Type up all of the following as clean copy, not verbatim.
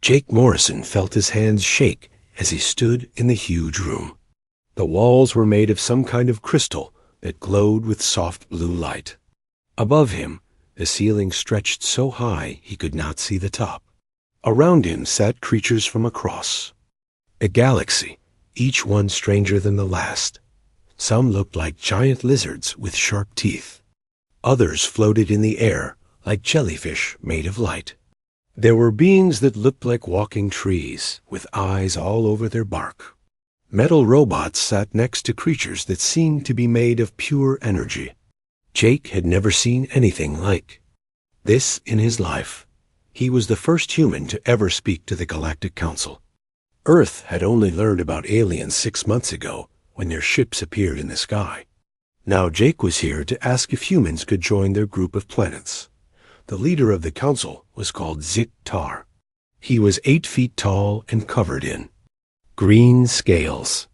Jake Morrison felt his hands shake as he stood in the huge room. The walls were made of some kind of crystal that glowed with soft blue light. Above him, the ceiling stretched so high he could not see the top. Around him sat creatures from across a galaxy, each one stranger than the last. Some looked like giant lizards with sharp teeth. Others floated in the air like jellyfish made of light. There were beings that looked like walking trees, with eyes all over their bark. Metal robots sat next to creatures that seemed to be made of pure energy. Jake had never seen anything like this in his life. He was the first human to ever speak to the Galactic Council. Earth had only learned about aliens 6 months ago when their ships appeared in the sky. Now Jake was here to ask if humans could join their group of planets. The leader of the council was called Ziktar. He was 8 feet tall and covered in green scales.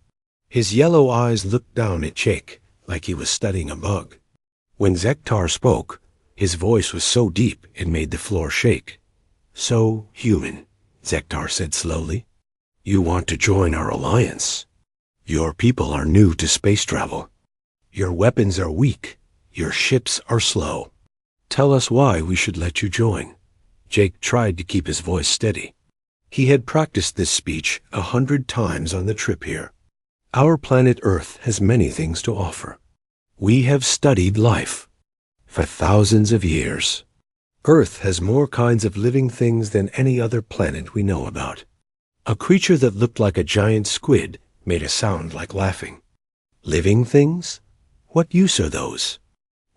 His yellow eyes looked down at Jake like he was studying a bug. When Ziktar spoke, his voice was so deep it made the floor shake. "So human," Ziktar said slowly. "You want to join our alliance. Your people are new to space travel. Your weapons are weak. Your ships are slow. Tell us why we should let you join." Jake tried to keep his voice steady. He had practiced this speech 100 times on the trip here. Our planet Earth has many things to offer. We have studied life for thousands of years. Earth has more kinds of living things than any other planet we know about. A creature that looked like a giant squid made a sound like laughing. Living things? What use are those?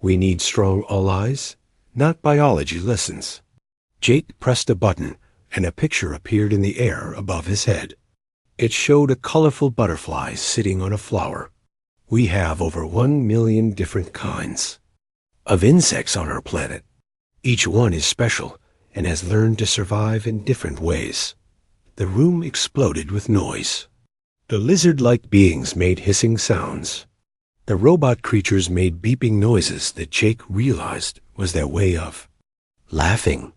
We need strong allies, not biology lessons. Jake pressed a button, and a picture appeared in the air above his head. It showed a colorful butterfly sitting on a flower. We have over 1 million different kinds of insects on our planet. Each one is special and has learned to survive in different ways. The room exploded with noise. The lizard-like beings made hissing sounds. The robot creatures made beeping noises that Jake realized was their way of laughing.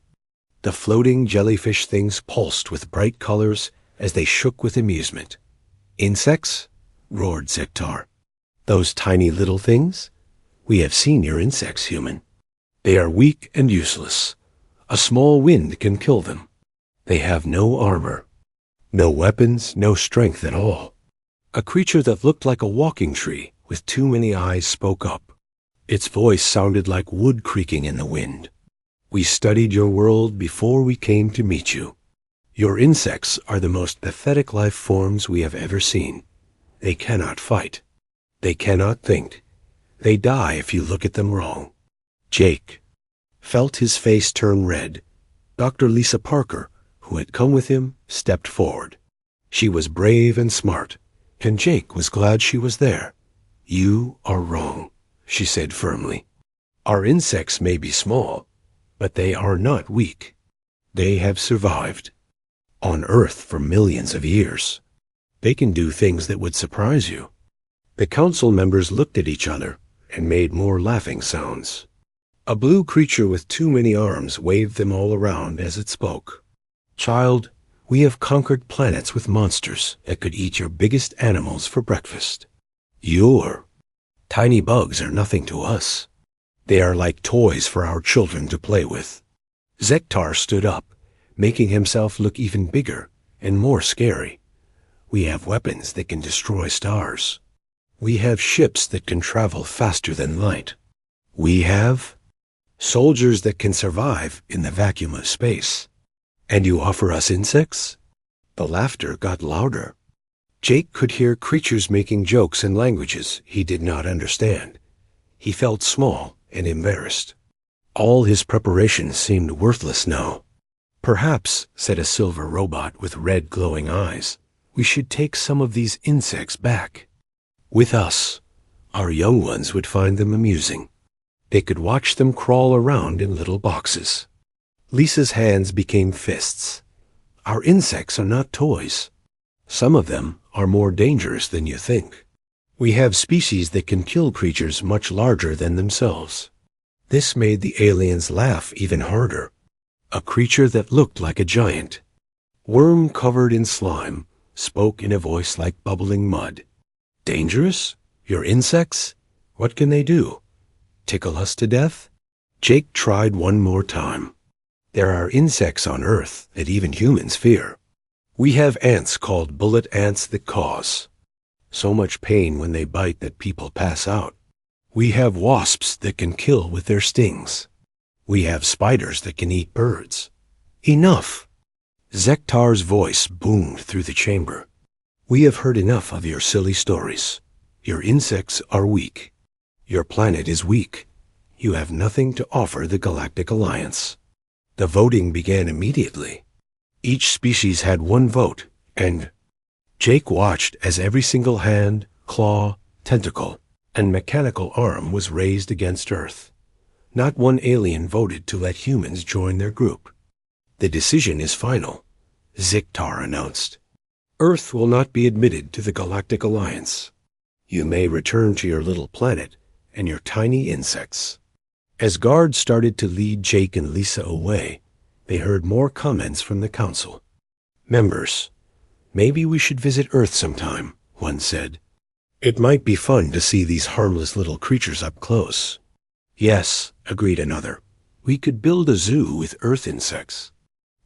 The floating jellyfish things pulsed with bright colors as they shook with amusement. "Insects?" roared Ziktar. "Those tiny little things? We have seen your insects, human. They are weak and useless. A small wind can kill them. They have no armor, no weapons, no strength at all." A creature that looked like a walking tree with too many eyes spoke up. Its voice sounded like wood creaking in the wind. "We studied your world before we came to meet you. Your insects are the most pathetic life forms we have ever seen. They cannot fight. They cannot think. They die if you look at them wrong." Jake felt his face turn red. Dr. Lisa Parker, who had come with him, stepped forward. She was brave and smart, and Jake was glad she was there. "You are wrong," she said firmly. "Our insects may be small, but they are not weak. They have survived on Earth for millions of years. They can do things that would surprise you." The council members looked at each other and made more laughing sounds. A blue creature with too many arms waved them all around as it spoke. "Child, we have conquered planets with monsters that could eat your biggest animals for breakfast. Your tiny bugs are nothing to us. They are like toys for our children to play with." Ziktar stood up, making himself look even bigger and more scary. "We have weapons that can destroy stars. We have ships that can travel faster than light. We have soldiers that can survive in the vacuum of space. And you offer us insects?" The laughter got louder. Jake could hear creatures making jokes in languages he did not understand. He felt small and embarrassed. All his preparations seemed worthless now. "Perhaps," said a silver robot with red glowing eyes, "we should take some of these insects back. With us, our young ones would find them amusing. They could watch them crawl around in little boxes." Lisa's hands became fists. "Our insects are not toys. Some of them are more dangerous than you think. We have species that can kill creatures much larger than themselves." This made the aliens laugh even harder. A creature that looked like a giant Worm covered in slime spoke in a voice like bubbling mud. Dangerous? Your insects? What can they do? Tickle us to death? Jake tried one more time. There are insects on Earth that even humans fear. We have ants called bullet ants that cause so much pain when they bite that people pass out. We have wasps that can kill with their stings. We have spiders that can eat birds. Enough! Zektar's voice boomed through the chamber. We have heard enough of your silly stories. Your insects are weak. Your planet is weak. You have nothing to offer the Galactic Alliance. The voting began immediately. Each species had one vote, and Jake watched as every single hand, claw, tentacle, and mechanical arm was raised against Earth. Not one alien voted to let humans join their group. The decision is final, Zektar announced. Earth will not be admitted to the Galactic Alliance. You may return to your little planet and your tiny insects. As guards started to lead Jake and Lisa away, they heard more comments from the council. Members, maybe we should visit Earth sometime, one said. It might be fun to see these harmless little creatures up close. Yes, agreed another. We could build a zoo with Earth insects.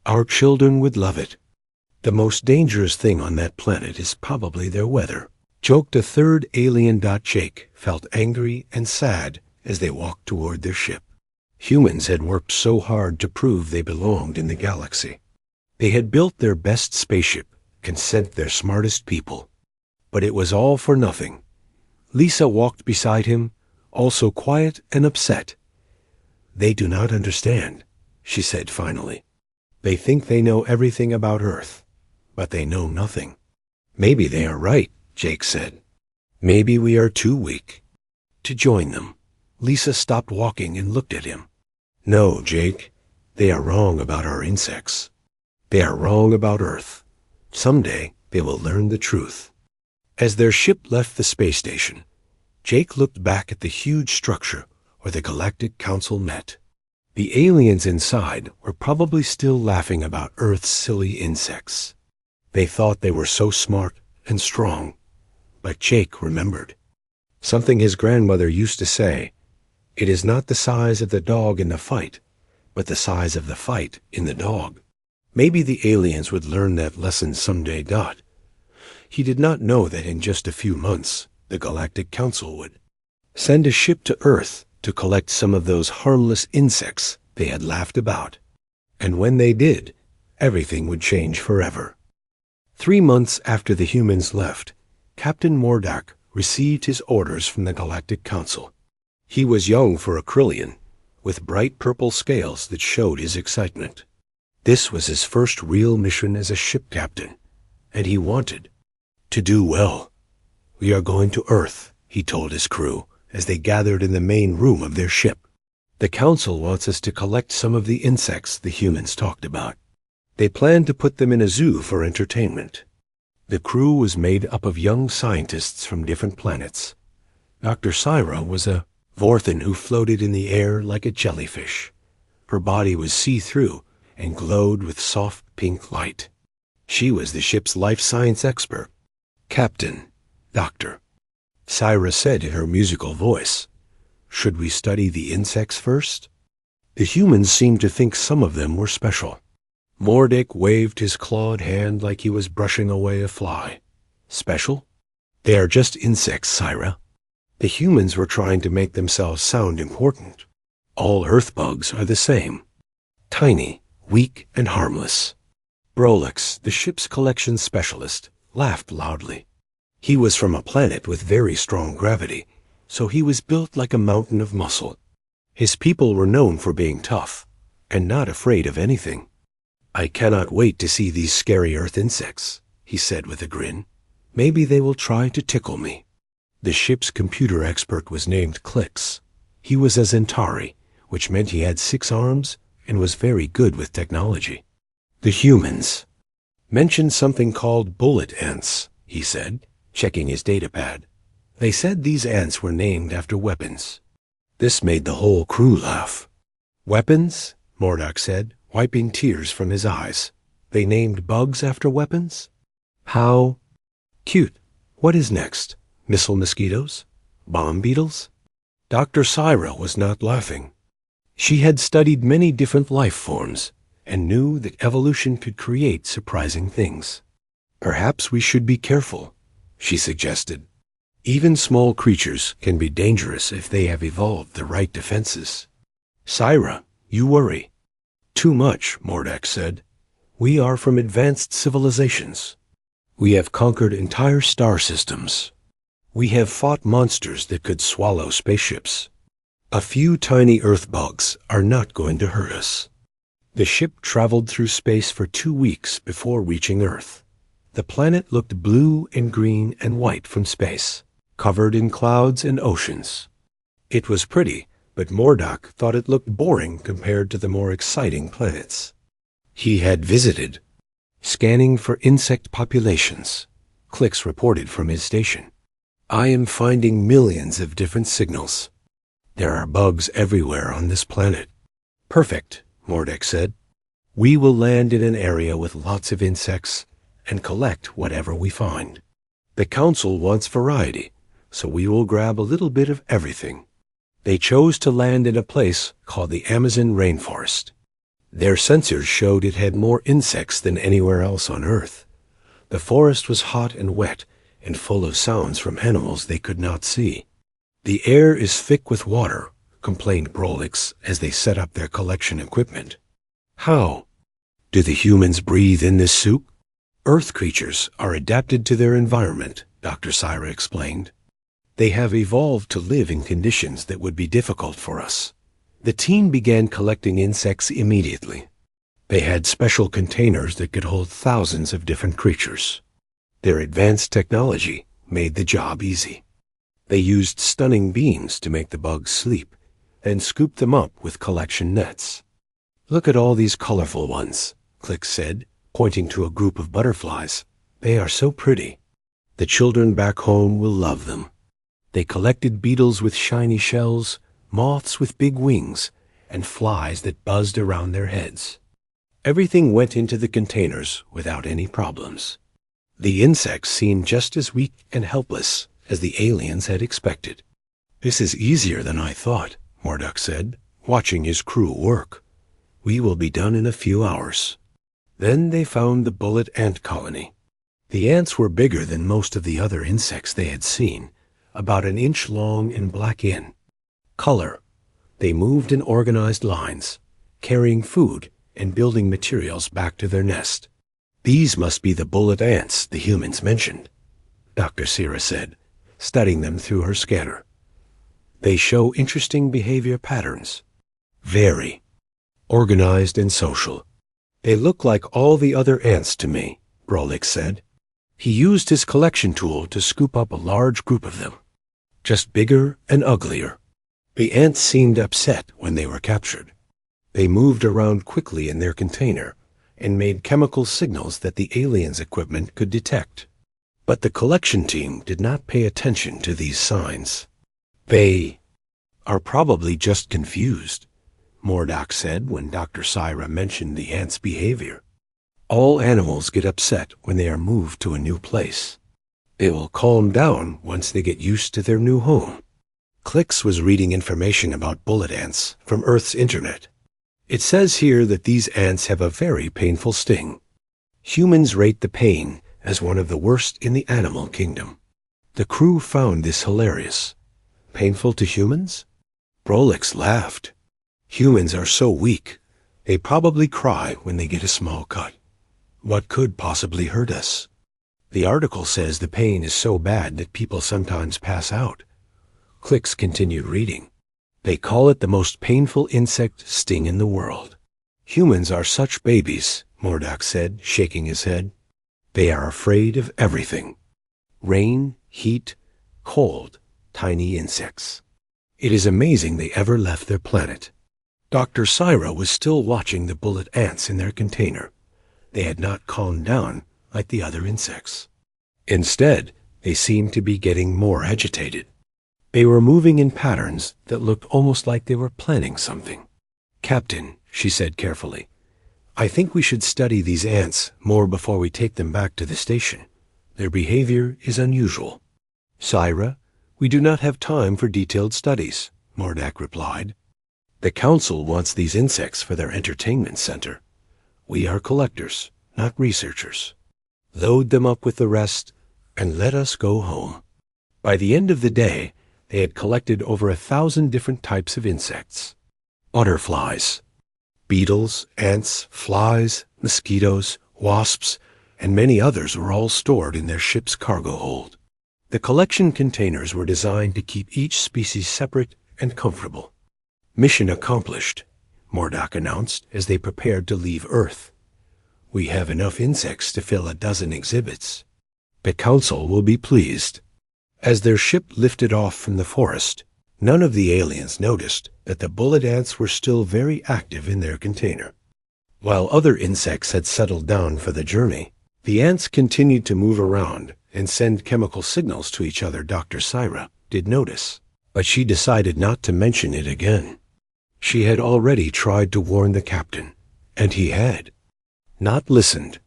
Our children would love it. The most dangerous thing on that planet is probably their weather, joked a third alien. Jake felt angry and sad as they walked toward their ship. Humans had worked so hard to prove they belonged in the galaxy. They had built their best spaceship and sent their smartest people. But it was all for nothing. Lisa walked beside him, also quiet and upset. They do not understand, she said finally. They think they know everything about Earth, but they know nothing. Maybe they are right, Jake said. Maybe we are too weak to join them. Lisa stopped walking and looked at him. No, Jake, they are wrong about our insects. They are wrong about Earth. Someday they will learn the truth. As their ship left the space station, Jake looked back at the huge structure where the Galactic Council met. The aliens inside were probably still laughing about Earth's silly insects. They thought they were so smart and strong. But Jake remembered something his grandmother used to say. It is not the size of the dog in the fight, but the size of the fight in the dog. Maybe the aliens would learn that lesson someday. He did not know that in just a few months, the Galactic Council would send a ship to Earth to collect some of those harmless insects they had laughed about. And when they did, everything would change forever. 3 months after the humans left, Captain Mordak received his orders from the Galactic Council. He was young for a Krillian, with bright purple scales that showed his excitement. This was his first real mission as a ship captain, and he wanted to do well. We are going to Earth, he told his crew, as they gathered in the main room of their ship. The Council wants us to collect some of the insects the humans talked about. They plan to put them in a zoo for entertainment. The crew was made up of young scientists from different planets. Dr. Syra was a Vorthan who floated in the air like a jellyfish. Her body was see-through and glowed with soft pink light. She was the ship's life science expert. Captain, Doctor, Syra said in her musical voice, should we study the insects first? The humans seemed to think some of them were special. Mordak waved his clawed hand like he was brushing away a fly. Special? They are just insects, Syra. The humans were trying to make themselves sound important. All Earth bugs are the same. Tiny, weak, and harmless. Brolix, the ship's collections specialist, laughed loudly. He was from a planet with very strong gravity, so he was built like a mountain of muscle. His people were known for being tough, and not afraid of anything. I cannot wait to see these scary Earth insects, he said with a grin. Maybe they will try to tickle me. The ship's computer expert was named Klix. He was a Zentari, which meant he had 6 arms and was very good with technology. The humans mentioned something called bullet ants, he said, checking his datapad. They said these ants were named after weapons. This made the whole crew laugh. Weapons? Mordak said, wiping tears from his eyes. They named bugs after weapons? How cute. What is next? Missile mosquitoes? Bomb beetles? Dr. Syra was not laughing. She had studied many different life forms and knew that evolution could create surprising things. Perhaps we should be careful, she suggested. Even small creatures can be dangerous if they have evolved the right defenses. Syra, you worry. Too much, Mordak said. We are from advanced civilizations. We have conquered entire star systems. We have fought monsters that could swallow spaceships. A few tiny Earth bugs are not going to hurt us. The ship traveled through space for 2 weeks before reaching Earth. The planet looked blue and green and white from space, covered in clouds and oceans. It was pretty, but Mordak thought it looked boring compared to the more exciting planets he had visited. Scanning for insect populations, Clix reported from his station. I am finding millions of different signals. There are bugs everywhere on this planet. Perfect, Mordak said. We will land in an area with lots of insects and collect whatever we find. The council wants variety, so we will grab a little bit of everything. They chose to land in a place called the Amazon rainforest. Their sensors showed it had more insects than anywhere else on Earth. The forest was hot and wet and full of sounds from animals they could not see. The air is thick with water, complained Brolix as they set up their collection equipment. How? Do the humans breathe in this soup? Earth creatures are adapted to their environment, Dr. Syra explained. They have evolved to live in conditions that would be difficult for us. The team began collecting insects immediately. They had special containers that could hold thousands of different creatures. Their advanced technology made the job easy. They used stunning beams to make the bugs sleep, and scooped them up with collection nets. Look at all these colorful ones, Clix said, pointing to a group of butterflies. They are so pretty. The children back home will love them. They collected beetles with shiny shells, moths with big wings, and flies that buzzed around their heads. Everything went into the containers without any problems. The insects seemed just as weak and helpless as the aliens had expected. This is easier than I thought, Mordak said, watching his crew work. We will be done in a few hours. Then they found the bullet ant colony. The ants were bigger than most of the other insects they had seen, about an inch long and black in color. They moved in organized lines, carrying food and building materials back to their nest. These must be the bullet ants the humans mentioned, Dr. Syra said, studying them through her scanner. They show interesting behavior patterns. Very organized and social. They look like all the other ants to me, Brolix said. He used his collection tool to scoop up a large group of them, just bigger and uglier. The ants seemed upset when they were captured. They moved around quickly in their container and made chemical signals that the aliens' equipment could detect. But the collection team did not pay attention to these signs. They are probably just confused, Mordak said when Dr. Syra mentioned the ants' behavior. All animals get upset when they are moved to a new place. They will calm down once they get used to their new home. Clix was reading information about bullet ants from Earth's internet. It says here that these ants have a very painful sting. Humans rate the pain as one of the worst in the animal kingdom. The crew found this hilarious. Painful to humans? Brolix laughed. Humans are so weak, they probably cry when they get a small cut. What could possibly hurt us? The article says the pain is so bad that people sometimes pass out. Clix continued reading. They call it the most painful insect sting in the world. Humans are such babies, Mordak said, shaking his head. They are afraid of everything. Rain, heat, cold, tiny insects. It is amazing they ever left their planet. Dr. Syra was still watching the bullet ants in their container. They had not calmed down like the other insects. Instead, they seemed to be getting more agitated. They were moving in patterns that looked almost like they were planning something. Captain, she said carefully, I think we should study these ants more before we take them back to the station. Their behavior is unusual. Syra, we do not have time for detailed studies, Mordak replied. The council wants these insects for their entertainment center. We are collectors, not researchers. Load them up with the rest and let us go home. By the end of the day, they had collected over 1,000 different types of insects. Butterflies, beetles, ants, flies, mosquitoes, wasps, and many others were all stored in their ship's cargo hold. The collection containers were designed to keep each species separate and comfortable. Mission accomplished, Mordak announced as they prepared to leave Earth. We have enough insects to fill 12 exhibits. The council will be pleased. As their ship lifted off from the forest, none of the aliens noticed that the bullet ants were still very active in their container. While other insects had settled down for the journey, the ants continued to move around and send chemical signals to each other. Dr. Syra did notice, but she decided not to mention it again. She had already tried to warn the captain, and he had not listened.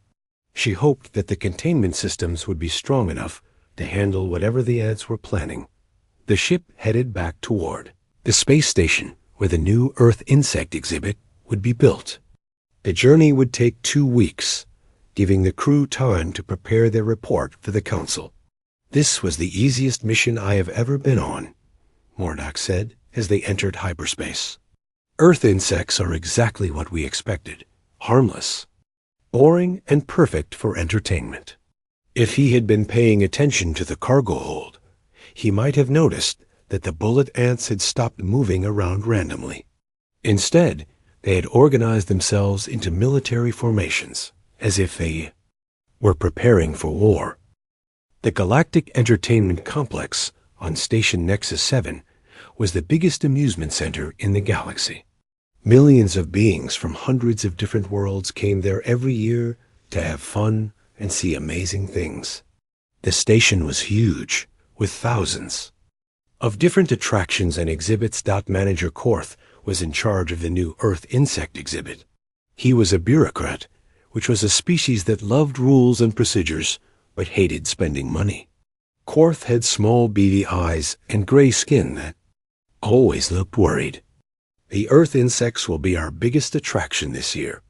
She hoped that the containment systems would be strong enough to handle whatever the ants were planning. The ship headed back toward the space station where the new Earth insect exhibit would be built. The journey would take 2 weeks, giving the crew time to prepare their report for the council. This was the easiest mission I have ever been on, Mordak said as they entered hyperspace. Earth insects are exactly what we expected, harmless, boring, and perfect for entertainment. If he had been paying attention to the cargo hold, he might have noticed that the bullet ants had stopped moving around randomly. Instead, they had organized themselves into military formations, as if they were preparing for war. The Galactic Entertainment Complex on Station Nexus 7 was the biggest amusement center in the galaxy. Millions of beings from hundreds of different worlds came there every year to have fun and see amazing things. The station was huge, with thousands of different attractions and exhibits. Manager Korth was in charge of the new Earth insect exhibit. He was a bureaucrat, which was a species that loved rules and procedures, but hated spending money. Korth had small beady eyes and gray skin that always looked worried. The Earth insects will be our biggest attraction this year,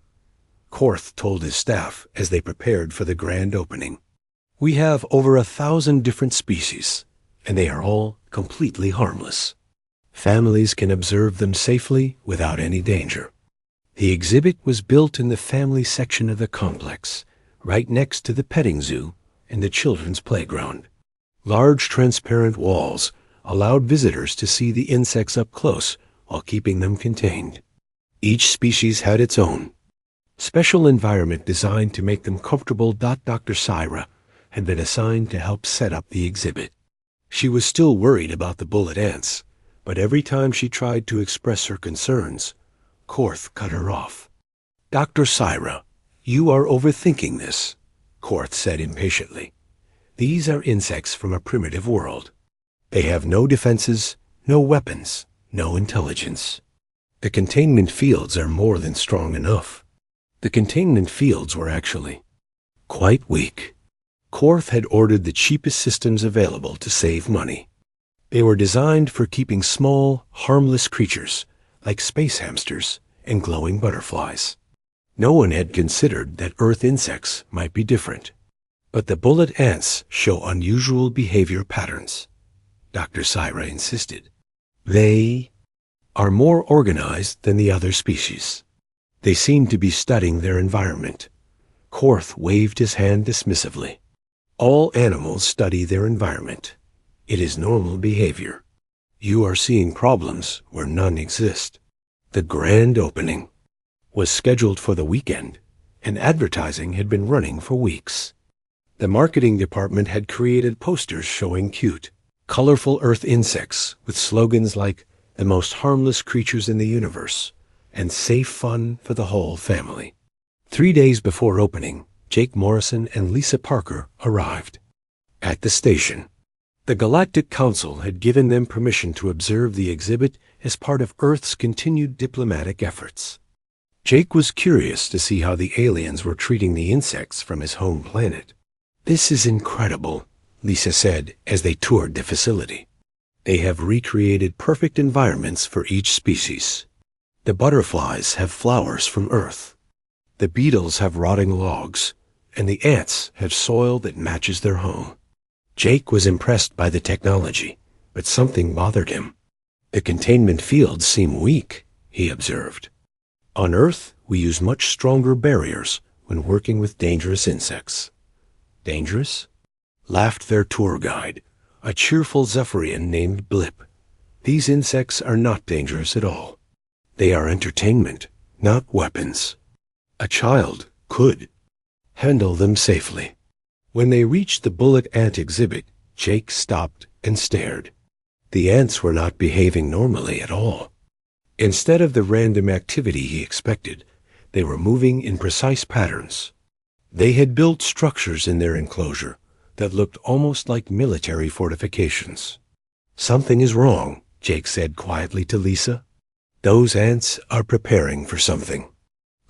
Korth told his staff as they prepared for the grand opening. We have over 1,000 different species, and they are all completely harmless. Families can observe them safely without any danger. The exhibit was built in the family section of the complex, right next to the petting zoo and the children's playground. Large transparent walls allowed visitors to see the insects up close while keeping them contained. Each species had its own special environment designed to make them comfortable. Dr. Syra had been assigned to help set up the exhibit. She was still worried about the bullet ants, but every time she tried to express her concerns, Korth cut her off. Dr. Syra, you are overthinking this, Korth said impatiently. These are insects from a primitive world. They have no defenses, no weapons, no intelligence. The containment fields are more than strong enough. The containment fields were actually quite weak. Korth had ordered the cheapest systems available to save money. They were designed for keeping small, harmless creatures like space hamsters and glowing butterflies. No one had considered that Earth insects might be different. But the bullet ants show unusual behavior patterns, Dr. Syra insisted. They are more organized than the other species. They seem to be studying their environment. Korth waved his hand dismissively. All animals study their environment. It is normal behavior. You are seeing problems where none exist. The grand opening was scheduled for the weekend, and advertising had been running for weeks. The marketing department had created posters showing cute, colorful Earth insects with slogans like "the most harmless creatures in the universe" and "safe fun for the whole family." 3 days before opening, Jake Morrison and Lisa Parker arrived. At the station, the Galactic Council had given them permission to observe the exhibit as part of Earth's continued diplomatic efforts. Jake was curious to see how the aliens were treating the insects from his home planet. "This is incredible," Lisa said as they toured the facility. "They have recreated perfect environments for each species. The butterflies have flowers from Earth. The beetles have rotting logs, and the ants have soil that matches their home." Jake was impressed by the technology, but something bothered him. "The containment fields seem weak," he observed. "On Earth, we use much stronger barriers when working with dangerous insects." "Dangerous?" laughed their tour guide, a cheerful Zephyrian named Blip. "These insects are not dangerous at all. They are entertainment, not weapons. A child could handle them safely." When they reached the bullet ant exhibit, Jake stopped and stared. The ants were not behaving normally at all. Instead of the random activity he expected, they were moving in precise patterns. They had built structures in their enclosure that looked almost like military fortifications. "Something is wrong," Jake said quietly to Lisa. "Those ants are preparing for something."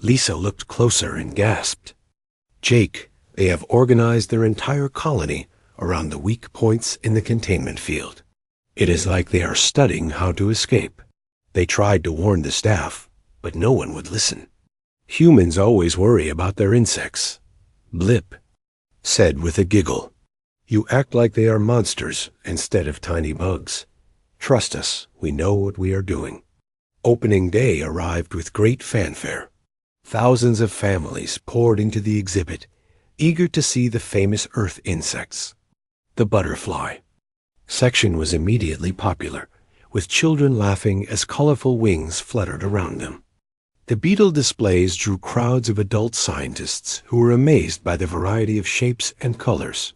Lisa looked closer and gasped. "Jake, they have organized their entire colony around the weak points in the containment field. It is like they are studying how to escape. They tried to warn the staff, but no one would listen. Humans always worry about their insects," Blip said with a giggle. "You act like they are monsters instead of tiny bugs. Trust us, we know what we are doing." Opening day arrived with great fanfare. Thousands of families poured into the exhibit, eager to see the famous Earth insects. The butterfly section was immediately popular, with children laughing as colorful wings fluttered around them. The beetle displays drew crowds of adult scientists who were amazed by the variety of shapes and colors.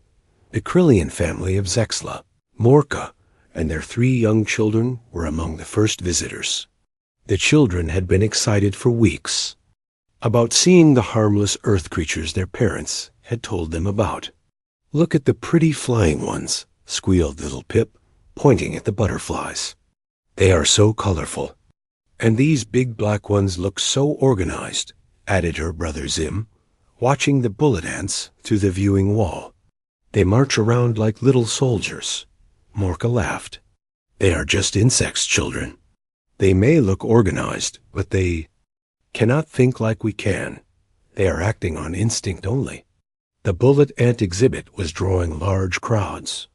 The Krillian family of Zexla, Morka, and their 3 young children were among the first visitors. The children had been excited for weeks about seeing the harmless Earth creatures their parents had told them about. "Look at the pretty flying ones," squealed little Pip, pointing at the butterflies. "They are so colorful. And these big black ones look so organized," added her brother Zim, watching the bullet ants through the viewing wall. "They march around like little soldiers." Morka laughed. "They are just insects, children. They may look organized, but they cannot think like we can. They are acting on instinct only." The bullet ant exhibit was drawing large crowds.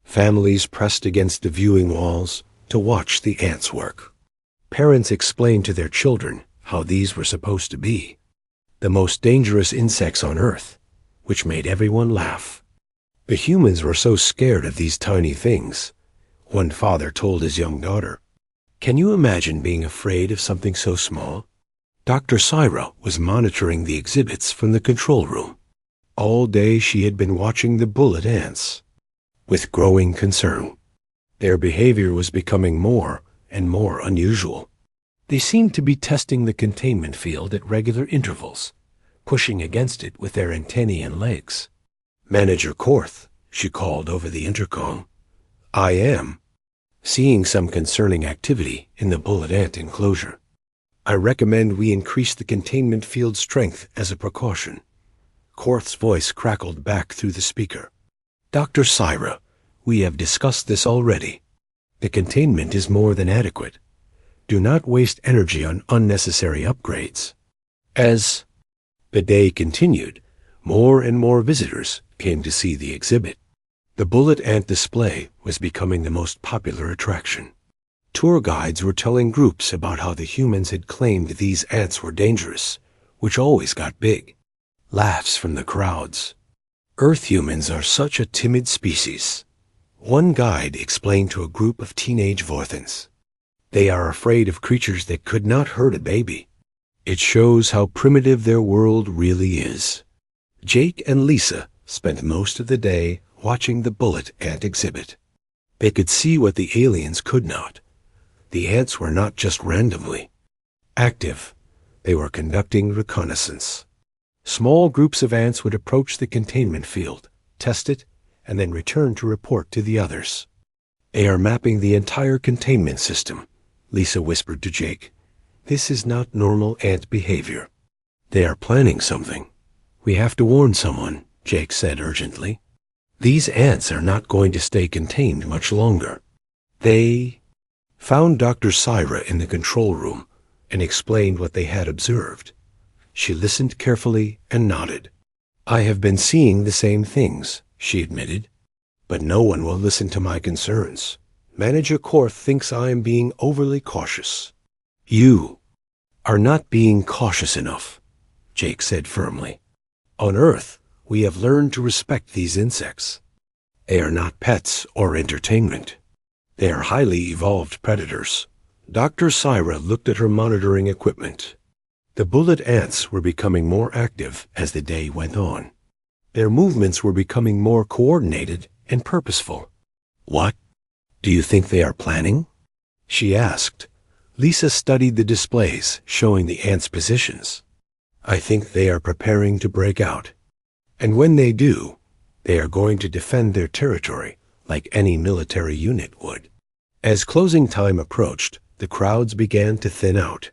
Families pressed against the viewing walls to watch the ants work. Parents explained to their children how these were supposed to be the most dangerous insects on Earth, which made everyone laugh. The humans were so scared of these tiny things. One father told his young daughter, "Can you imagine being afraid of something so small?" Dr. Syra was monitoring the exhibits from the control room. All day she had been watching the bullet ants with growing concern. Their behavior was becoming more and more unusual. They seemed to be testing the containment field at regular intervals, pushing against it with their antennae and legs. "Manager Korth," she called over the intercom, "I am seeing some concerning activity in the bullet ant enclosure. I recommend we increase the containment field strength as a precaution." Korth's voice crackled back through the speaker. "Dr. Syra, we have discussed this already. The containment is more than adequate. Do not waste energy on unnecessary upgrades." As the day continued, more and more visitors came to see the exhibit. The bullet ant display was becoming the most popular attraction. Tour guides were telling groups about how the humans had claimed these ants were dangerous, which always got big laughs from the crowds. "Earth humans are such a timid species," one guide explained to a group of teenage Vorthans. "They are afraid of creatures that could not hurt a baby. It shows how primitive their world really is." Jake and Lisa spent most of the day watching the bullet ant exhibit. They could see what the aliens could not. The ants were not just randomly active. They were conducting reconnaissance. Small groups of ants would approach the containment field, test it, and then return to report to the others. "They are mapping the entire containment system," Lisa whispered to Jake. This is not normal ant behavior. They are planning something. We have to warn someone, Jake said urgently. These ants are not going to stay contained much longer. They found Dr. Syra in the control room and explained what they had observed. She listened carefully and nodded. I have been seeing the same things, she admitted, but no one will listen to my concerns. Manager Korth thinks I am being overly cautious. You are not being cautious enough, Jake said firmly. On Earth, we have learned to respect these insects. They are not pets or entertainment. They are highly evolved predators. Dr. Syra looked at her monitoring equipment. The bullet ants were becoming more active as the day went on. Their movements were becoming more coordinated and purposeful. What do you think they are planning? She asked. Lisa studied the displays showing the ants' positions. I think they are preparing to break out. And when they do, they are going to defend their territory like any military unit would. As closing time approached, the crowds began to thin out.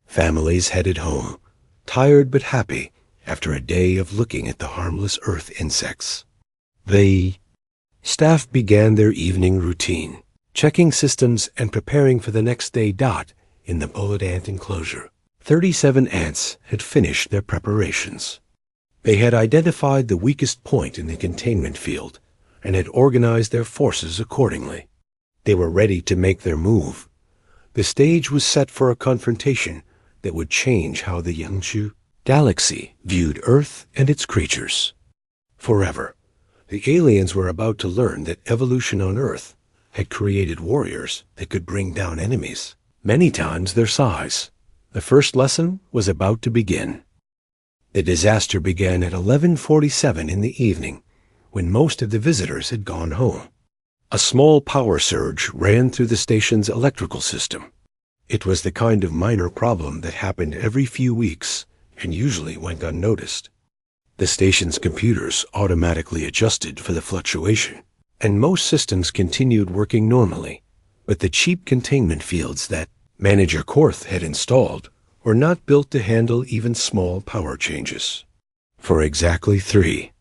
Families headed home, tired but happy after a day of looking at the harmless Earth insects. The staff began their evening routine, checking systems and preparing for the next day. In the bullet ant enclosure, 37 ants had finished their preparations. They had identified the weakest point in the containment field and had organized their forces accordingly. They were ready to make their move. The stage was set for a confrontation that would change how the Yangshu galaxy viewed Earth and its creatures. Forever, the aliens were about to learn that evolution on Earth had created warriors that could bring down enemies many times their size. The first lesson was about to begin. The disaster began at 11:47 in the evening, when most of the visitors had gone home. A small power surge ran through the station's electrical system. It was the kind of minor problem that happened every few weeks and usually went unnoticed. The station's computers automatically adjusted for the fluctuation, and most systems continued working normally, but the cheap containment fields that Manager Korth had installed were not built to handle even small power changes. For exactly 3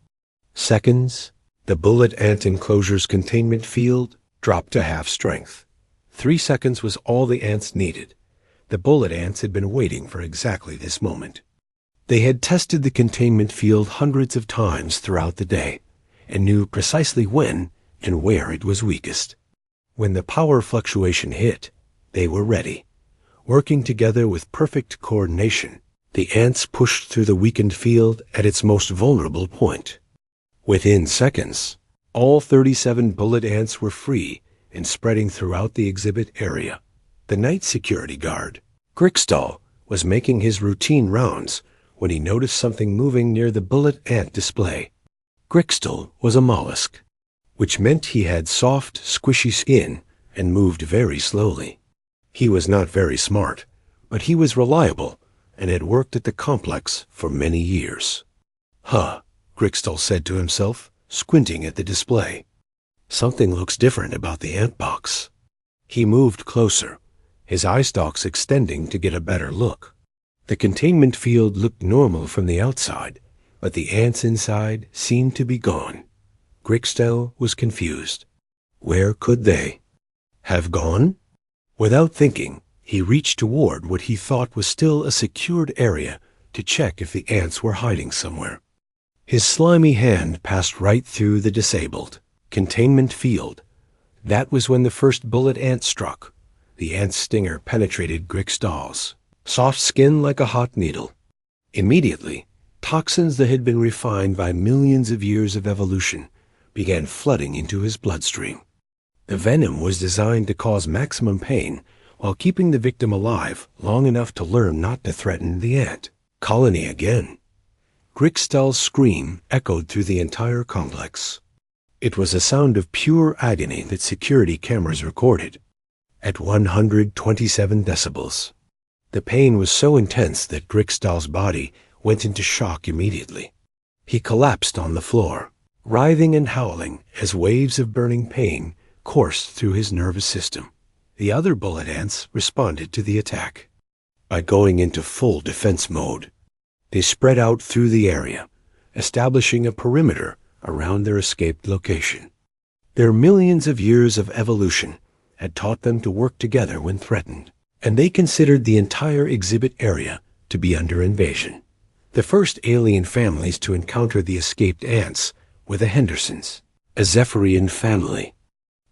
seconds, the bullet ant enclosure's containment field dropped to half strength. 3 seconds was all the ants needed. The bullet ants had been waiting for exactly this moment. They had tested the containment field hundreds of times throughout the day and knew precisely when and where it was weakest. When the power fluctuation hit, they were ready. Working together with perfect coordination, the ants pushed through the weakened field at its most vulnerable point. Within seconds, all 37 bullet ants were free and spreading throughout the exhibit area. The night security guard, Grickstall, was making his routine rounds when he noticed something moving near the bullet ant display. Grickstall was a mollusk, which meant he had soft, squishy skin and moved very slowly. He was not very smart, but he was reliable and had worked at the complex for many years. Huh, Grickstall said to himself, squinting at the display. Something looks different about the ant box. He moved closer, his eye stalks extending to get a better look. The containment field looked normal from the outside, but the ants inside seemed to be gone. Grickstall was confused. Where could they have gone? Without thinking, he reached toward what he thought was still a secured area to check if the ants were hiding somewhere. His slimy hand passed right through the disabled containment field. That was when the first bullet ant struck. The ant's stinger penetrated Grickstall's soft skin like a hot needle. Immediately, toxins that had been refined by millions of years of evolution began flooding into his bloodstream. The venom was designed to cause maximum pain while keeping the victim alive long enough to learn not to threaten the ant colony again. Grickstall's scream echoed through the entire complex. It was a sound of pure agony that security cameras recorded at 127 decibels. The pain was so intense that Grickstall's body went into shock immediately. He collapsed on the floor, writhing and howling as waves of burning pain coursed through his nervous system. The other bullet ants responded to the attack. by going into full defense mode. They spread out through the area, establishing a perimeter around their escaped location. Their millions of years of evolution had taught them to work together when threatened, and they considered the entire exhibit area to be under invasion. The first alien families to encounter the escaped ants were the Hendersons, a Zephyrian family,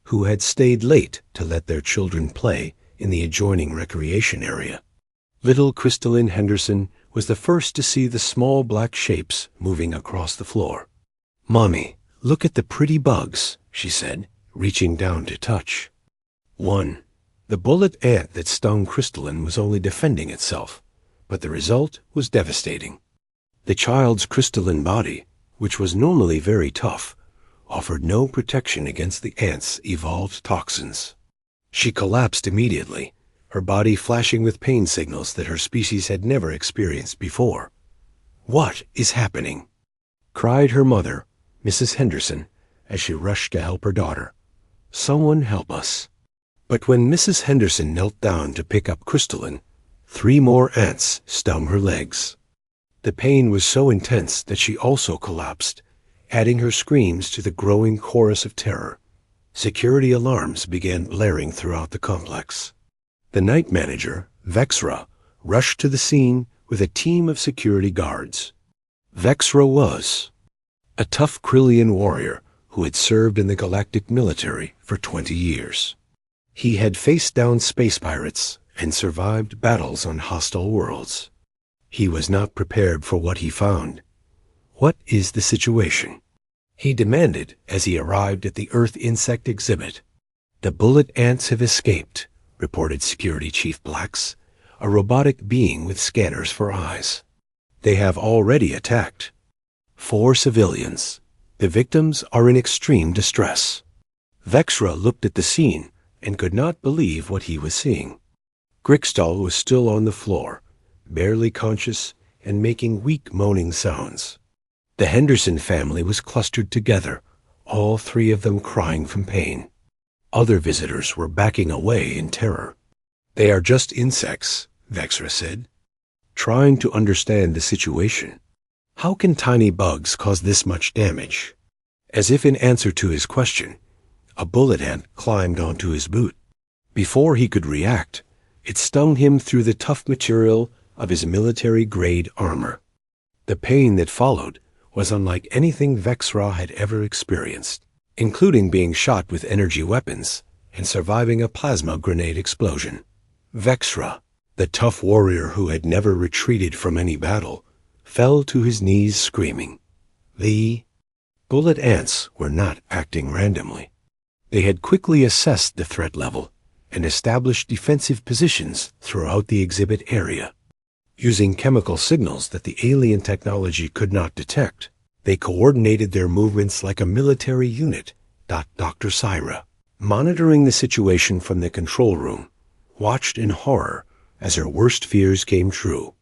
who had stayed late to let their children play in the adjoining recreation area. Little Crystalline Henderson was the first to see the small black shapes moving across the floor. "Mommy, look at the pretty bugs," she said, reaching down to touch. One, the bullet ant that stung Crystalline was only defending itself, but the result was devastating. The child's crystalline body, which was normally very tough, offered no protection against the ant's evolved toxins. She collapsed immediately, her body flashing with pain signals that her species had never experienced before. "What is happening?" cried her mother, Mrs. Henderson, as she rushed to help her daughter. "Someone help us." But when Mrs. Henderson knelt down to pick up Crystalline, 3 more ants stung her legs. The pain was so intense that she also collapsed, adding her screams to the growing chorus of terror. Security alarms began blaring throughout the complex. The night manager, Vexra, rushed to the scene with a team of security guards. Vexra was a tough Krillian warrior who had served in the galactic military for 20 years. He had faced down space pirates and survived battles on hostile worlds. He was not prepared for what he found. "What is the situation?" he demanded as he arrived at the Earth insect exhibit. "The bullet ants have escaped," reported Security Chief Blacks, a robotic being with scanners for eyes. "They have already attacked 4 civilians. The victims are in extreme distress." Vexra looked at the scene and could not believe what he was seeing. Grixtal was still on the floor, barely conscious and making weak moaning sounds. The Henderson family was clustered together, all 3 of them crying from pain. Other visitors were backing away in terror. "They are just insects," Vexra said, trying to understand the situation. "How can tiny bugs cause this much damage?" As if in answer to his question, a bullet ant climbed onto his boot. Before he could react, it stung him through the tough material of his military-grade armor. The pain that followed was unlike anything Vexra had ever experienced, including being shot with energy weapons and surviving a plasma grenade explosion. Vexra, the tough warrior who had never retreated from any battle, fell to his knees screaming. The bullet ants were not acting randomly. They had quickly assessed the threat level and established defensive positions throughout the exhibit area. Using chemical signals that the alien technology could not detect, they coordinated their movements like a military unit. Dr. Syra, monitoring the situation from the control room, watched in horror as her worst fears came true.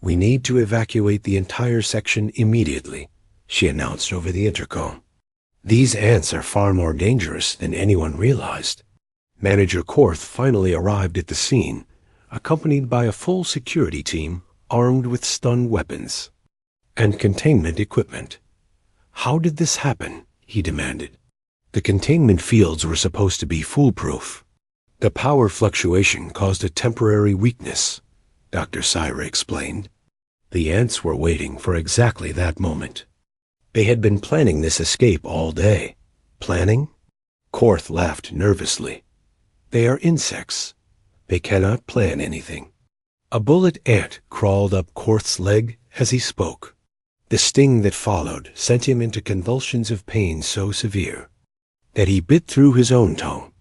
"We need to evacuate the entire section immediately," she announced over the intercom. "These ants are far more dangerous than anyone realized." Manager Korth finally arrived at the scene, accompanied by a full security team armed with stun weapons and containment equipment. "How did this happen?" he demanded. "The containment fields were supposed to be foolproof. The power fluctuation caused a temporary weakness," Dr. Syra explained. The ants were waiting for exactly that moment. They had been planning this escape all day. Planning? Korth laughed nervously. "They are insects. They cannot plan anything." A bullet ant crawled up Korth's leg as he spoke. The sting that followed sent him into convulsions of pain so severe that he bit through his own tongue.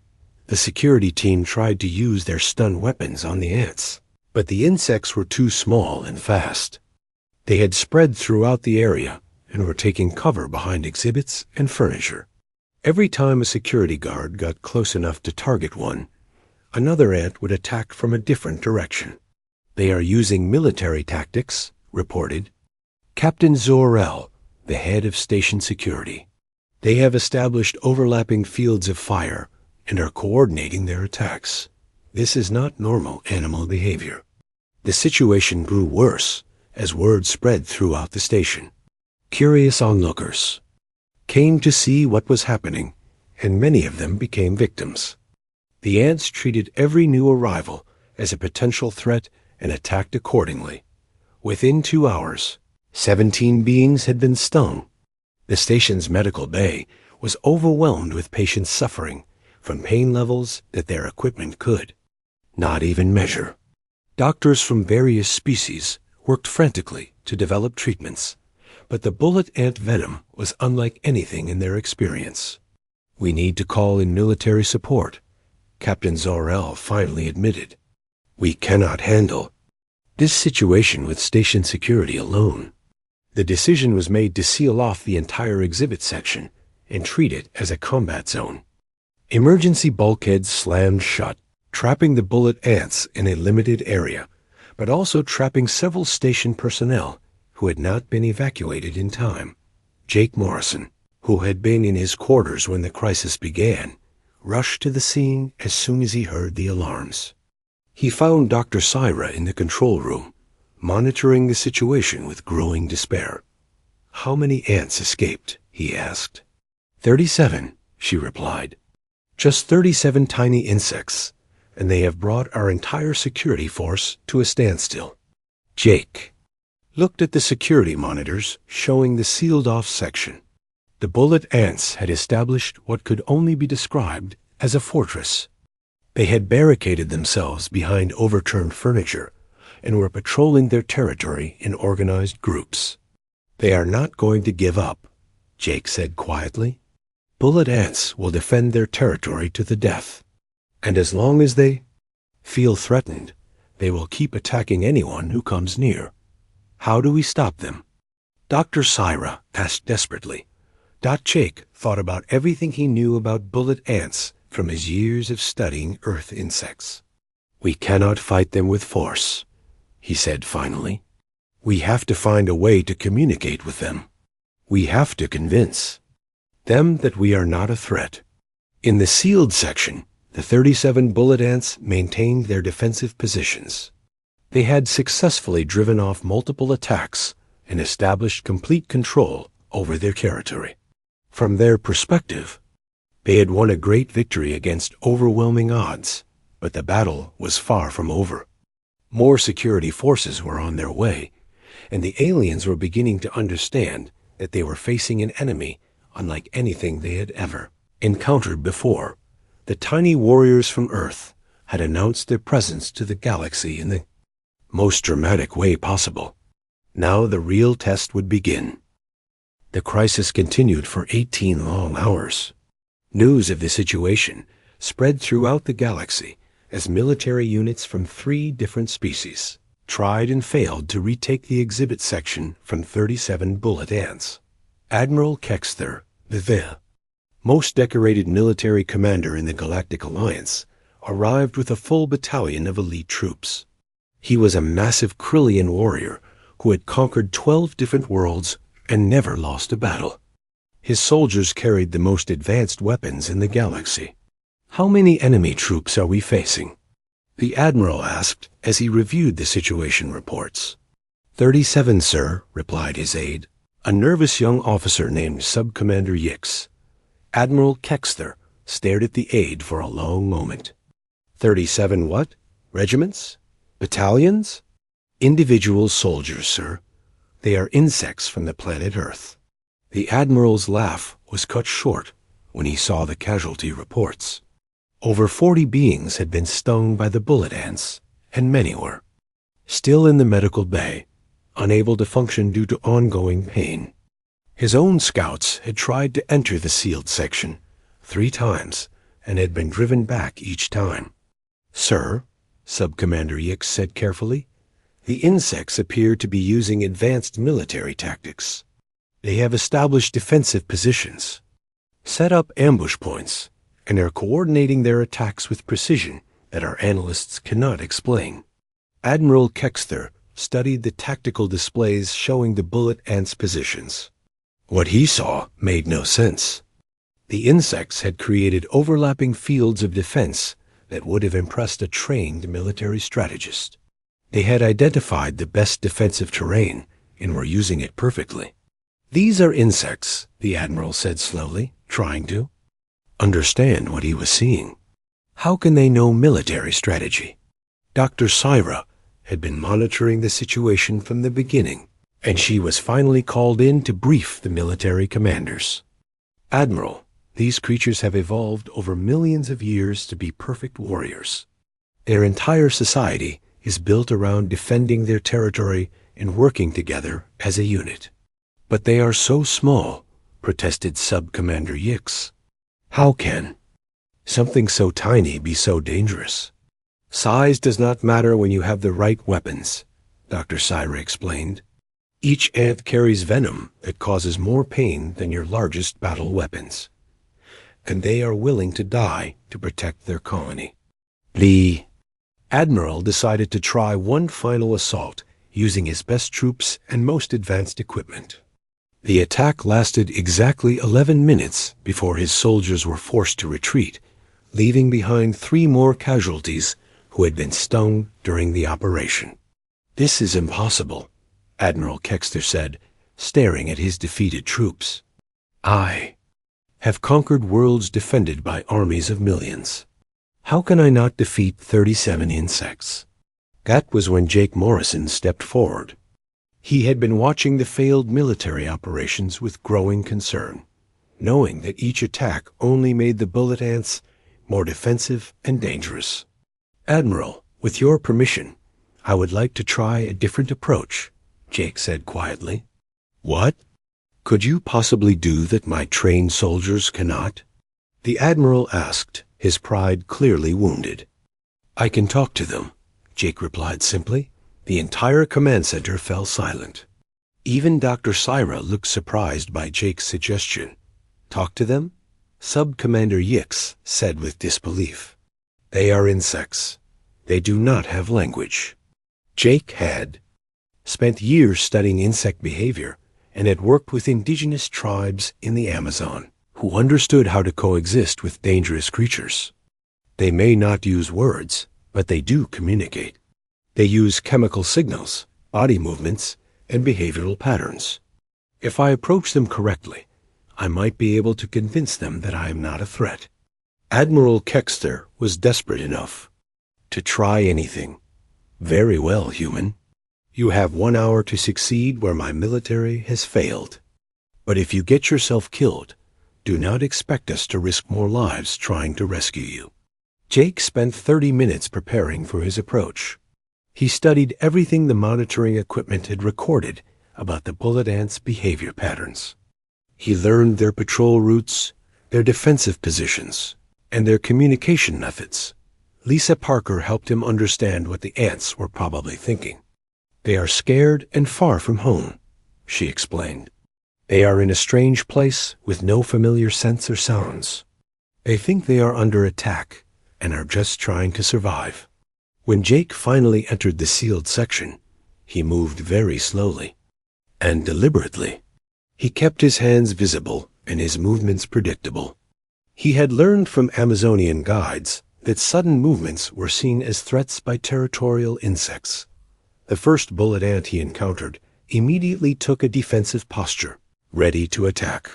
The security team tried to use their stun weapons on the ants, but the insects were too small and fast. They had spread throughout the area and were taking cover behind exhibits and furniture. Every time a security guard got close enough to target one, another ant would attack from a different direction. "They are using military tactics," reported Captain Zor-El, the head of station security. "They have established overlapping fields of fire and are coordinating their attacks. This is not normal animal behavior." The situation grew worse as word spread throughout the station. Curious onlookers came to see what was happening, and many of them became victims. The ants treated every new arrival as a potential threat and attacked accordingly. Within 2 hours, 17 beings had been stung. The station's medical bay was overwhelmed with patients suffering from pain levels that their equipment could not even measure. Doctors from various species worked frantically to develop treatments, but the bullet ant venom was unlike anything in their experience. "We need to call in military support," Captain Zor-El finally admitted. "We cannot handle this situation with station security alone." The decision was made to seal off the entire exhibit section and treat it as a combat zone. Emergency bulkheads slammed shut, trapping the bullet ants in a limited area, but also trapping several station personnel who had not been evacuated in time. Jake Morrison, who had been in his quarters when the crisis began, rushed to the scene as soon as he heard the alarms. He found Dr. Syra in the control room, monitoring the situation with growing despair. "How many ants escaped?" he asked. 37, she replied. "Just 37 tiny insects, and they have brought our entire security force to a standstill." Jake looked at the security monitors showing the sealed-off section. The bullet ants had established what could only be described as a fortress. They had barricaded themselves behind overturned furniture and were patrolling their territory in organized groups. "They are not going to give up," Jake said quietly. "Bullet ants will defend their territory to the death, and as long as they feel threatened, they will keep attacking anyone who comes near. How do we stop them?" Dr. Syra asked desperately. Jake thought about everything he knew about bullet ants from his years of studying Earth insects. "We cannot fight them with force," he said finally. "We have to find a way to communicate with them. We have to convince them that we are not a threat." In the sealed section, the 37 bullet ants maintained their defensive positions. They had successfully driven off multiple attacks and established complete control over their territory. From their perspective, they had won a great victory against overwhelming odds, but the battle was far from over. More security forces were on their way, and the aliens were beginning to understand that they were facing an enemy unlike anything they had ever encountered before. The tiny warriors from Earth had announced their presence to the galaxy in the most dramatic way possible. Now the real test would begin. The crisis continued for 18 long hours. News of the situation spread throughout the galaxy as military units from 3 different species tried and failed to retake the exhibit section from 37 bullet ants. Admiral Kexther, the most decorated military commander in the Galactic Alliance, arrived with a full battalion of elite troops. He was a massive Krillian warrior who had conquered 12 different worlds and never lost a battle. His soldiers carried the most advanced weapons in the galaxy. "How many enemy troops are we facing?" the Admiral asked as he reviewed the situation reports. 37, sir," replied his aide, a nervous young officer named Subcommander Yix. Admiral Kexther stared at the aide for a long moment. 37 what? Regiments? Battalions? "Individual soldiers, sir. They are insects from the planet Earth." The Admiral's laugh was cut short when he saw the casualty reports. Over 40 beings had been stung by the bullet ants, and many were still in the medical bay, unable to function due to ongoing pain. His own scouts had tried to enter the sealed section 3 times and had been driven back each time. "Sir," Subcommander Yix said carefully, "the insects appear to be using advanced military tactics. They have established defensive positions, set up ambush points, and are coordinating their attacks with precision that our analysts cannot explain." Admiral Kexther studied the tactical displays showing the bullet ants' positions. What he saw made no sense. The insects had created overlapping fields of defense that would have impressed a trained military strategist. They had identified the best defensive terrain and were using it perfectly. "These are insects," the Admiral said slowly, trying to understand what he was seeing. How can they know military strategy? Dr. Syra had been monitoring the situation from the beginning, and she was finally called in to brief the military commanders. "Admiral, these creatures have evolved over millions of years to be perfect warriors. Their entire society is built around defending their territory and working together as a unit. But they are so small," protested Sub-Commander Yix. "How can something so tiny be so dangerous?" "Size does not matter when you have the right weapons," Dr. Syra explained. "Each ant carries venom that causes more pain than your largest battle weapons. And they are willing to die to protect their colony." The Admiral decided to try one final assault using his best troops and most advanced equipment. The attack lasted exactly 11 minutes before his soldiers were forced to retreat, leaving behind 3 more casualties who had been stung during the operation. "This is impossible," Admiral Kexter said, staring at his defeated troops. "I have conquered worlds defended by armies of millions. How can I not defeat 37 insects?" That was when Jake Morrison stepped forward. He had been watching the failed military operations with growing concern, knowing that each attack only made the bullet ants more defensive and dangerous. "Admiral, with your permission, I would like to try a different approach," Jake said quietly. "What could you possibly do that my trained soldiers cannot?" the Admiral asked, his pride clearly wounded. "I can talk to them," Jake replied simply. The entire command center fell silent. Even Dr. Syra looked surprised by Jake's suggestion. "Talk to them?" Sub-Commander Yix said with disbelief. "They are insects. They do not have language." Jake had spent years studying insect behavior and had worked with indigenous tribes in the Amazon who understood how to coexist with dangerous creatures. They may not use words, but they do communicate. They use chemical signals, body movements, and behavioral patterns. If I approach them correctly, I might be able to convince them that I am not a threat. Admiral Kexter was desperate enough to try anything. "Very well, human. You have 1 hour to succeed where my military has failed. But if you get yourself killed, do not expect us to risk more lives trying to rescue you." Jake spent 30 minutes preparing for his approach. He studied everything the monitoring equipment had recorded about the bullet ants' behavior patterns. He learned their patrol routes, their defensive positions, and their communication methods. Lisa Parker helped him understand what the ants were probably thinking. "They are scared and far from home," she explained. "They are in a strange place with no familiar scents or sounds. They think they are under attack and are just trying to survive." When Jake finally entered the sealed section, he moved very slowly and deliberately. He kept his hands visible and his movements predictable. He had learned from Amazonian guides that sudden movements were seen as threats by territorial insects. The first bullet ant he encountered immediately took a defensive posture, ready to attack.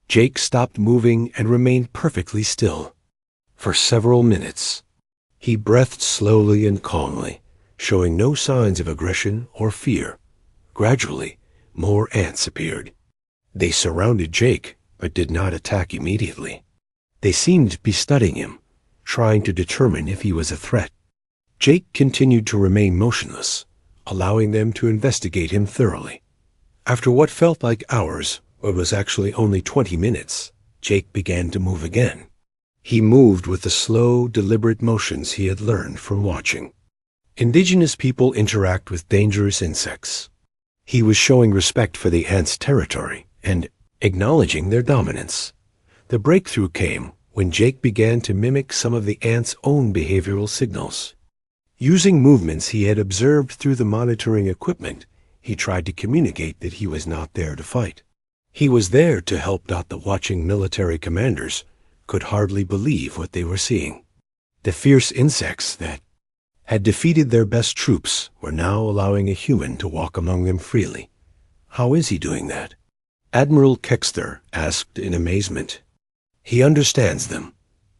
Jake stopped moving and remained perfectly still. For several minutes, he breathed slowly and calmly, showing no signs of aggression or fear. Gradually, more ants appeared. They surrounded Jake, but did not attack immediately. They seemed to be studying him, trying to determine if he was a threat. Jake continued to remain motionless, allowing them to investigate him thoroughly. After what felt like hours, but was actually only 20 minutes, Jake began to move again. He moved with the slow, deliberate motions he had learned from watching. Indigenous people interact with dangerous insects. He was showing respect for the ants' territory and acknowledging their dominance. The breakthrough came when Jake began to mimic some of the ants' own behavioral signals. Using movements he had observed through the monitoring equipment, he tried to communicate that he was not there to fight. He was there to help. The watching military commanders could hardly believe what they were seeing. The fierce insects that had defeated their best troops, were now allowing a human to walk among them freely. How is he doing that? Admiral Kexter asked in amazement. He understands them,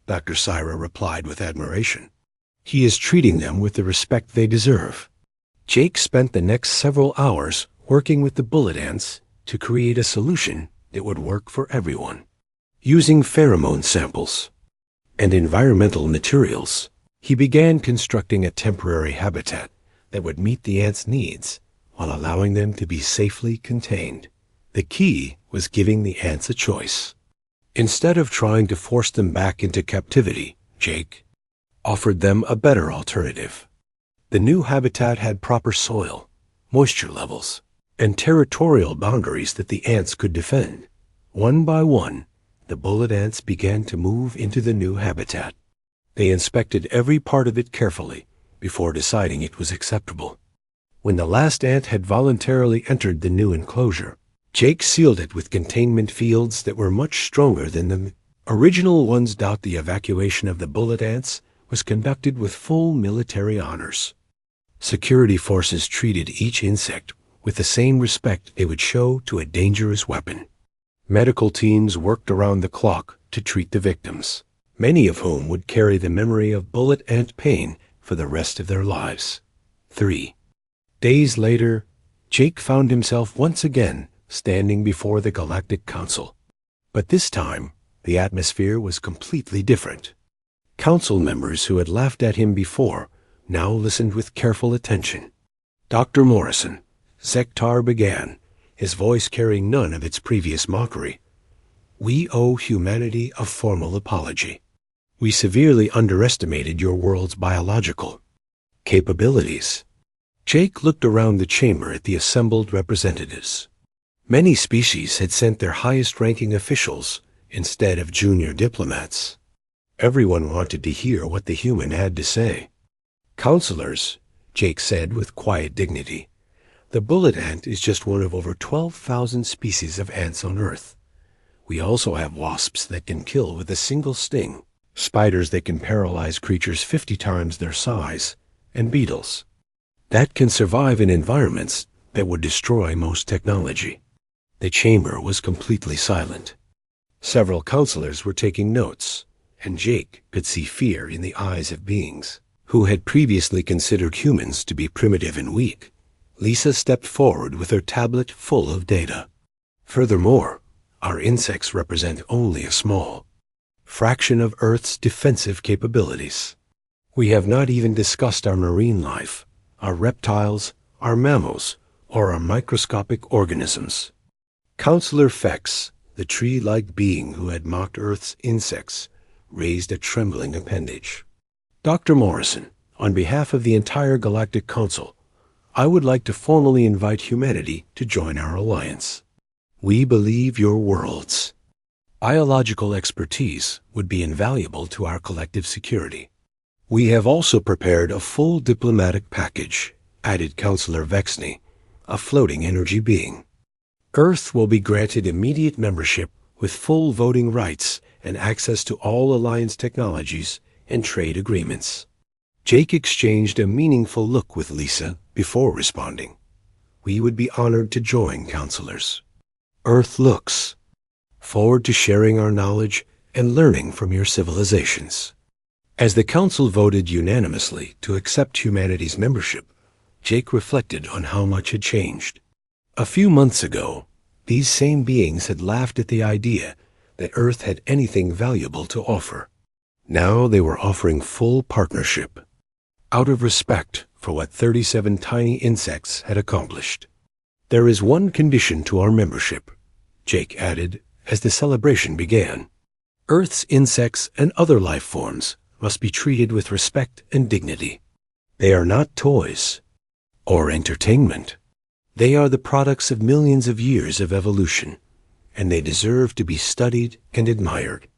Dr. Syra replied with admiration. He is treating them with the respect they deserve. Jake spent the next several hours working with the bullet ants to create a solution that would work for everyone. Using pheromone samples and environmental materials, he began constructing a temporary habitat that would meet the ants' needs while allowing them to be safely contained. The key was giving the ants a choice. Instead of trying to force them back into captivity, Jake offered them a better alternative. The new habitat had proper soil, moisture levels, and territorial boundaries that the ants could defend. One by one, the bullet ants began to move into the new habitat. They inspected every part of it carefully before deciding it was acceptable. When the last ant had voluntarily entered the new enclosure, Jake sealed it with containment fields that were much stronger than the original ones. The evacuation of the bullet ants was conducted with full military honors. Security forces treated each insect with the same respect they would show to a dangerous weapon. Medical teams worked around the clock to treat the victims, many of whom would carry the memory of bullet ant pain for the rest of their lives. 3 days later, Jake found himself once again standing before the Galactic Council. But this time, the atmosphere was completely different. Council members who had laughed at him before now listened with careful attention. Dr. Morrison, Zektar began, his voice carrying none of its previous mockery. We owe humanity a formal apology. We severely underestimated your world's biological capabilities. Jake looked around the chamber at the assembled representatives. Many species had sent their highest-ranking officials instead of junior diplomats. Everyone wanted to hear what the human had to say. Counselors, Jake said with quiet dignity, the bullet ant is just one of over 12,000 species of ants on Earth. We also have wasps that can kill with a single sting, spiders that can paralyze creatures 50 times their size, and beetles that can survive in environments that would destroy most technology. The chamber was completely silent. Several counselors were taking notes, and Jake could see fear in the eyes of beings who had previously considered humans to be primitive and weak. Lisa stepped forward with her tablet full of data. Furthermore, our insects represent only a small fraction of Earth's defensive capabilities. We have not even discussed our marine life, our reptiles, our mammals, or our microscopic organisms. Counselor Fex, the tree-like being who had mocked Earth's insects, raised a trembling appendage. Dr. Morrison, on behalf of the entire Galactic Council, I would like to formally invite humanity to join our alliance. We believe your world's biological expertise would be invaluable to our collective security. We have also prepared a full diplomatic package, added Counselor Vexney, a floating energy being. Earth will be granted immediate membership with full voting rights and access to all Alliance technologies and trade agreements. Jake exchanged a meaningful look with Lisa before responding. We would be honored to join, counselors. Earth looks forward to sharing our knowledge and learning from your civilizations. As the Council voted unanimously to accept humanity's membership, Jake reflected on how much had changed. A few months ago, these same beings had laughed at the idea that Earth had anything valuable to offer. Now they were offering full partnership, out of respect for what 37 tiny insects had accomplished. There is one condition to our membership, Jake added as the celebration began. Earth's insects and other life forms must be treated with respect and dignity. They are not toys or entertainment. They are the products of millions of years of evolution, and they deserve to be studied and admired.